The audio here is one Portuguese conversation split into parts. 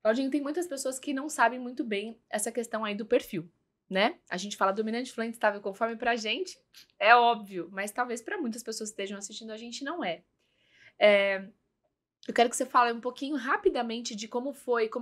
Claudinho, tem muitas pessoas que não sabem muito bem essa questão aí do perfil, né? A gente fala dominante, fluente, estável, conforme pra gente, é óbvio, mas talvez para muitas pessoas que estejam assistindo a gente não é. Eu quero que você fale um pouquinho rapidamente de como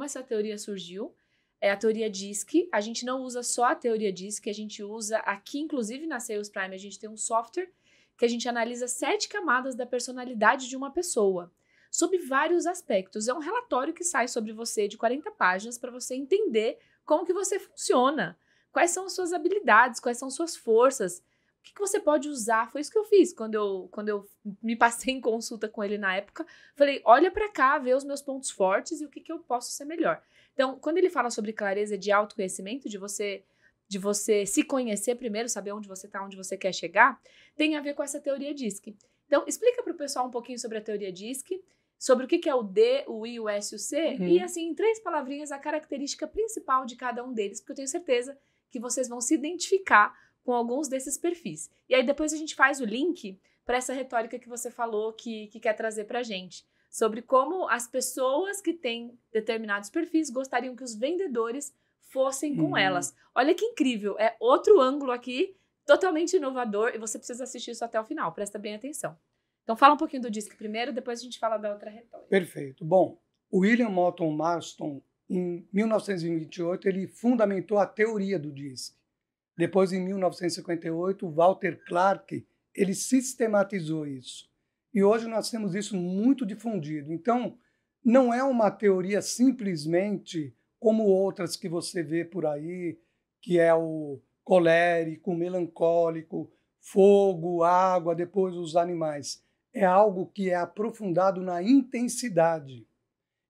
essa teoria surgiu. É a teoria DISC. A gente não usa só a teoria DISC, a gente usa aqui, inclusive na Sales Prime, a gente tem um software que a gente analisa 7 camadas da personalidade de uma pessoa, sob vários aspectos. É um relatório que sai sobre você de 40 páginas para você entender como que você funciona, quais são as suas habilidades, quais são suas forças, o que você pode usar. Foi isso que eu fiz quando eu me passei em consulta com ele na época. Falei, olha para cá, vê os meus pontos fortes e o que eu posso ser melhor. Então, quando ele fala sobre clareza de autoconhecimento, de você se conhecer primeiro, saber onde você está, onde você quer chegar, tem a ver com essa teoria DISC. Então, explica para o pessoal um pouquinho sobre a teoria DISC, sobre o que é o D, o I, o S e o C, e assim, em 3 palavrinhas, a característica principal de cada um deles, porque eu tenho certeza que vocês vão se identificar com alguns desses perfis. E aí depois a gente faz o link para essa retórica que você falou que quer trazer para a gente, sobre como as pessoas que têm determinados perfis gostariam que os vendedores fossem com elas. Olha que incrível, é outro ângulo aqui, totalmente inovador, e você precisa assistir isso até o final, presta bem atenção. Então fala um pouquinho do DISC primeiro, depois a gente fala da outra retórica. Perfeito. Bom, o William Moulton Marston, em 1928, ele fundamentou a teoria do DISC. Depois, em 1958, o Walter Clark, ele sistematizou isso. E hoje nós temos isso muito difundido. Então, não é uma teoria simplesmente como outras que você vê por aí, que é o colérico, melancólico, fogo, água, depois os animais. É algo que é aprofundado na intensidade.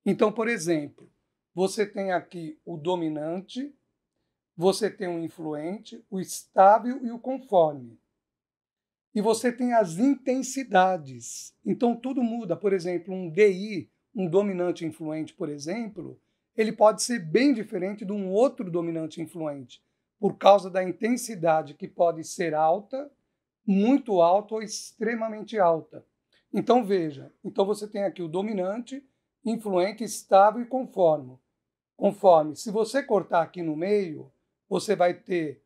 Então, por exemplo, você tem aqui o dominante, você tem o influente, o estável e o conforme. E você tem as intensidades. Então, tudo muda. Por exemplo, um DI, um dominante influente, por exemplo, ele pode ser bem diferente de um outro dominante influente, por causa da intensidade que pode ser alta, muito alta ou extremamente alta. Então, veja. Então, você tem aqui o dominante, influente, estável e conforme. Se você cortar aqui no meio, você vai ter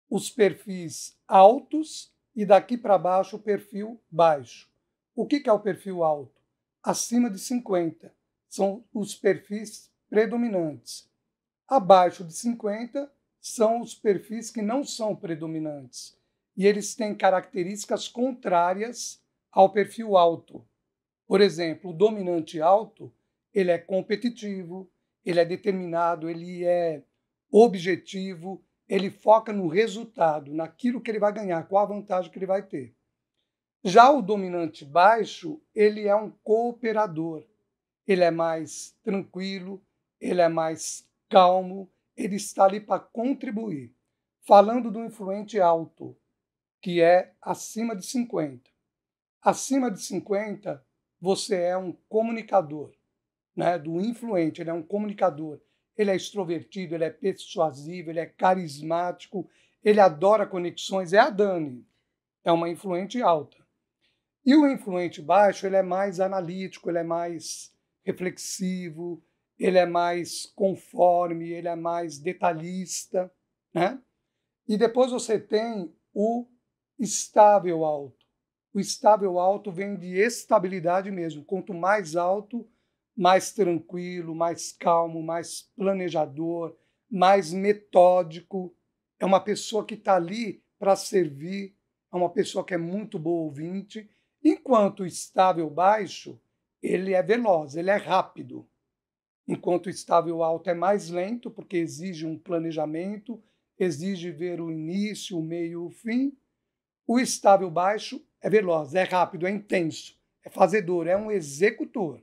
os perfis altos e daqui para baixo o perfil baixo. O que é o perfil alto? Acima de 50 são os perfis predominantes. Abaixo de 50 são os perfis que não são predominantes. E eles têm características contrárias ao perfil alto. Por exemplo, o dominante alto, ele é competitivo, ele é determinado, ele é objetivo, ele foca no resultado, naquilo que ele vai ganhar, qual a vantagem que ele vai ter. Já o dominante baixo, ele é um cooperador, ele é mais tranquilo, ele é mais calmo, ele está ali para contribuir. Falando do influente alto, que é acima de 50. Acima de 50, você é um comunicador, né? Do influente, ele é um comunicador. Ele é extrovertido, ele é persuasivo, ele é carismático, ele adora conexões. É a Dani, é uma influente alta. E o influente baixo, ele é mais analítico, ele é mais reflexivo, ele é mais conforme, ele é mais detalhista, né? E depois você tem o estável alto. O estável alto vem de estabilidade mesmo. Quanto mais alto, mais tranquilo, mais calmo, mais planejador, mais metódico. É uma pessoa que está ali para servir, é uma pessoa que é muito boa ouvinte. Enquanto o estável baixo, ele é veloz, ele é rápido. Enquanto o estável alto é mais lento, porque exige um planejamento, exige ver o início, o meio e o fim. O estável baixo é veloz, é rápido, é intenso, é fazedor, é um executor.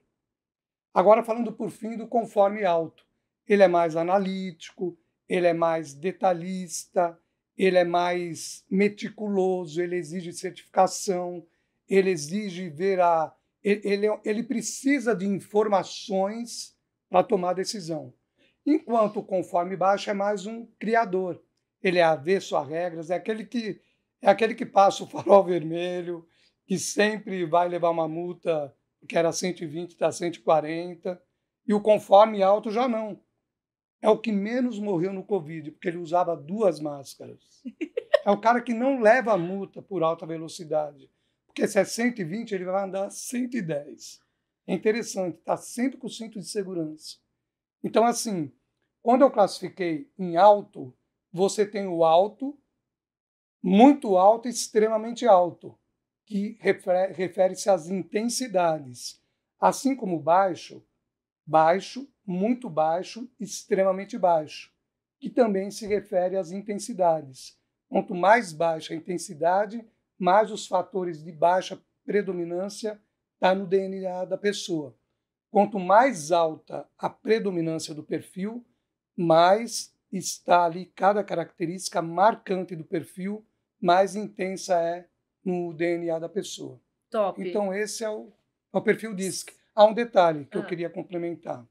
Agora, falando por fim do conforme alto, ele é mais analítico, ele é mais detalhista, ele é mais meticuloso, ele exige certificação, ele exige ver a... Ele precisa de informações para tomar decisão. Enquanto o conforme baixo é mais um criador. Ele é avesso a regras, é aquele que passa o farol vermelho, que sempre vai levar uma multa que era 120, está 140. E o conforme alto já não. É o que menos morreu no Covid, porque ele usava 2 máscaras. É o cara que não leva a multa por alta velocidade. Porque se é 120, ele vai andar 110. É interessante, está sempre com o cinto de segurança. Então, assim, quando eu classifiquei em alto, você tem o alto, muito alto e extremamente alto, que refere-se às intensidades. Assim como baixo, baixo, muito baixo, extremamente baixo, que também se refere às intensidades. Quanto mais baixa a intensidade, mais os fatores de baixa predominância está no DNA da pessoa. Quanto mais alta a predominância do perfil, mais está ali cada característica marcante do perfil, mais intensa é no DNA da pessoa. Top. Então, esse é o perfil DISC. Há um detalhe que eu queria complementar.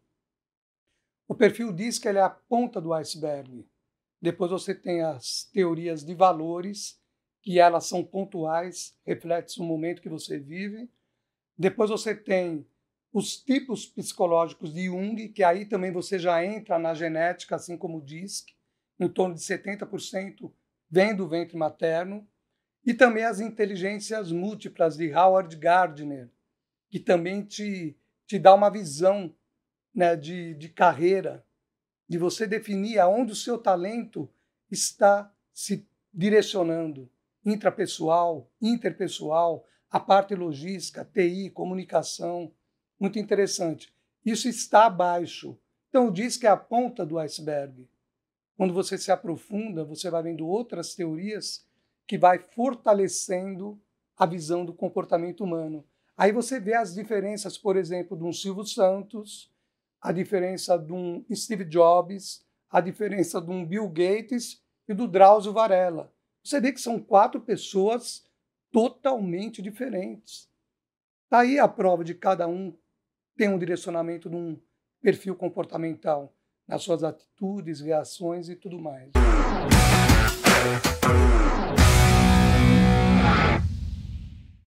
O perfil DISC ele é a ponta do iceberg. Depois você tem as teorias de valores, que elas são pontuais, refletem o momento que você vive. Depois você tem os tipos psicológicos de Jung, que aí também você já entra na genética, assim como o DISC, em torno de 70% vem do ventre materno. E também as inteligências múltiplas de Howard Gardner, que também te dá uma visão, né, de carreira, de você definir aonde o seu talento está se direcionando, intrapessoal, interpessoal, a parte logística, TI, comunicação, muito interessante. Isso está abaixo. Então, diz que é a ponta do iceberg. Quando você se aprofunda, você vai vendo outras teorias que vai fortalecendo a visão do comportamento humano. Aí você vê as diferenças, por exemplo, de um Silvio Santos, a diferença de um Steve Jobs, a diferença de um Bill Gates e do Drauzio Varela. Você vê que são 4 pessoas totalmente diferentes. Está aí a prova de cada um tem um direcionamento de um perfil comportamental nas suas atitudes, reações e tudo mais.